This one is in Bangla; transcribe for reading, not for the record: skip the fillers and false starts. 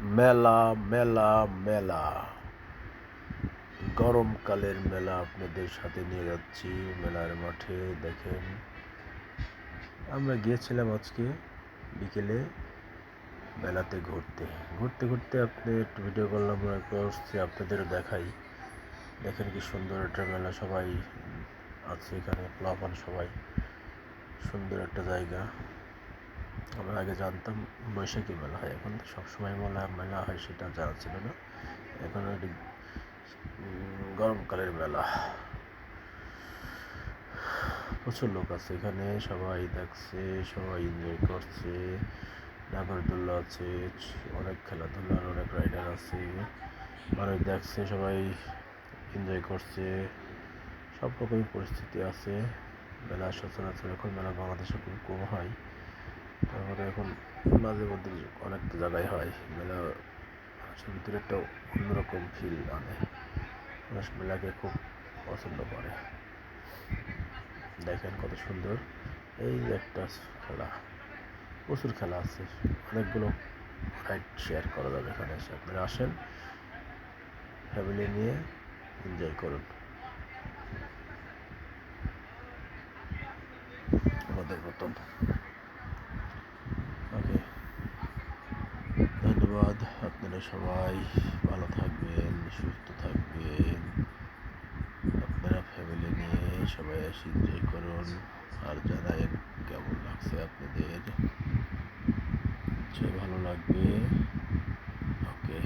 মেলা মেলা মেলা গরমকালের মেলা আপনাদের সাথে নিয়ে যাচ্ছি মেলার মাঠে। দেখেন, আমরা গিয়েছিলাম আজকে বিকেলে মেলাতে ঘুরতে ঘুরতে ঘুরতে আপনি একটু ভিডিও করলাম, করছি আপনাদেরও দেখাই। দেখেন কি সুন্দর একটা মেলা, সবাই আছে এখানে, প্লাবন সবাই, সুন্দর একটা জায়গা। আমরা আগে জানতাম বৈশাখী মেলা হয়, এখন তো সবসময় মেলা হয় সেটা জানা ছিল না। এখন গরমকালের মেলা, প্রচুর লোক আছে এখানে, সবাই দেখছে, সবাই এনজয় করছে। নাগরদোল্লা আছে, অনেক খেলাধুলার অনেক রাইডার আছে, মানুষ দেখছে, সবাই এনজয় করছে। সব রকমই পরিস্থিতি আছে। মেলা সচরাচর এখন মেলা বাংলাদেশে খুব কম হয়, তারপরে এখন মাঝে মধ্যে অনেক জায়গায় হয় মেলা। মানুষের ভিতরে একটা অন্যরকম ফিল আনে, মানুষ মেলাকে খুব পছন্দ করে। দেখেন কত সুন্দর, এই একটা খেলা, প্রচুর খেলা আছে, অনেকগুলো রাইড শেয়ার করা যাবে এখানে এসে। আপনারা আসেন, ফ্যামিলি নিয়ে এনজয় করুন আমাদের মতন। ওকে, ধন্যবাদ। আপনারা সবাই ভালো থাকবেন, সুস্থ থাকবেন। আপনারা ফ্যামিলি নিয়ে সবাই এসে এনজয় করুন, আর জানাই কেমন লাগছে আপনাদের, ভালো লাগবে। ওকে।